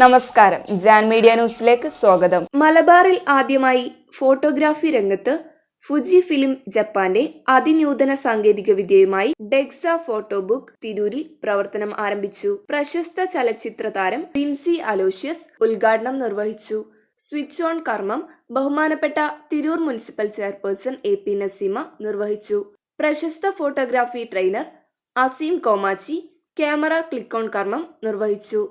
നമസ്കാരം, ജാൻ മീഡിയ ന്യൂസിലേക്ക് സ്വാഗതം. മലബാറിൽ ആദ്യമായി ഫോട്ടോഗ്രാഫി രംഗത്ത് ഫുജി ഫിലിം ജപ്പാന്റെ അതിനൂതന സാങ്കേതിക വിദ്യയുമായി ഡെക്സ ഫോട്ടോ ബുക്ക് തിരൂരിൽ പ്രവർത്തനം ആരംഭിച്ചു. പ്രശസ്ത ചലച്ചിത്ര താരം വിൻസി അലോഷ്യസ് ഉദ്ഘാടനം നിർവഹിച്ചു. സ്വിച്ച് ഓൺ കർമ്മം ബഹുമാനപ്പെട്ട Tirur municipal chairperson AP Naseema നിർവഹിച്ചു. പ്രശസ്ത photography trainer Azeem Komachi camera click on കർമ്മം നിർവഹിച്ചു.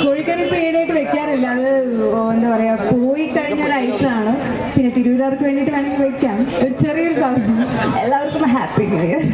കോഴിക്കറി ഇപ്പോൾ ഈടായിട്ട് വെക്കാറില്ല. അത് എന്താ പറയാ, പോയി കഴിഞ്ഞ ഒരു ഐറ്റമാണ്. പിന്നെ തിരൂരുകാർക്ക് വേണ്ടിയിട്ട് വേണമെങ്കിൽ വെക്കാം. ഒരു ചെറിയൊരു സാധനം. എല്ലാവർക്കും happy new year.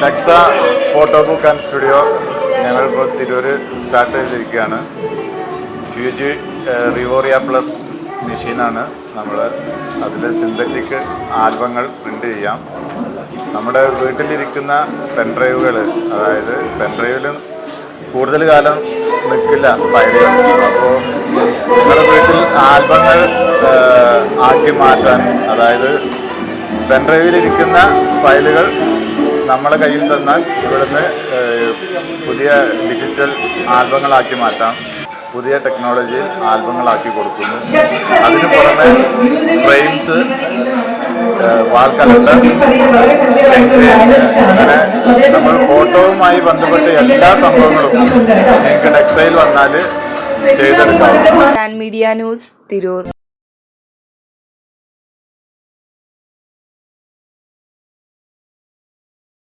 DEXA photo book and studio ഞങ്ങളിപ്പോൾ തിരൂർ സ്റ്റാർട്ട് ചെയ്തിരിക്കുകയാണ്. ഫ്യൂജി റിവോറിയ പ്ലസ് മെഷീനാണ് നമ്മൾ. അതിൽ സിന്തറ്റിക് ആൽബങ്ങൾ പ്രിൻ്റ് ചെയ്യാം. നമ്മുടെ വീട്ടിലിരിക്കുന്ന പെൻഡ്രൈവുകൾ, അതായത് പെൻഡ്രൈവിലും കൂടുതൽ കാലം നിൽക്കില്ല ഫയലുകൾ. അപ്പോൾ നിങ്ങളുടെ വീട്ടിൽ ആൽബങ്ങൾ ആക്കി മാറ്റാൻ, അതായത് പെൻഡ്രൈവിലിരിക്കുന്ന ഫയലുകൾ നമ്മളെ കയ്യിൽ തന്നാൽ ഇവിടുന്ന് പുതിയ ഡിജിറ്റൽ ആൽബങ്ങളാക്കി മാറ്റാം. പുതിയ ടെക്നോളജിയിൽ ആൽബങ്ങളാക്കി കൊടുക്കുന്നു. അതിന് പുറമെ ഫ്രെയിംസ്, വാൾ കലണ്ടർ, അങ്ങനെ നമ്മൾ ഫോട്ടോവുമായി ബന്ധപ്പെട്ട എല്ലാ സംഭവങ്ങളും നിങ്ങൾക്ക് ഡെക്സയിൽ വന്നാൽ ചെയ്തെടുക്കാം. Jan media news, Tirur.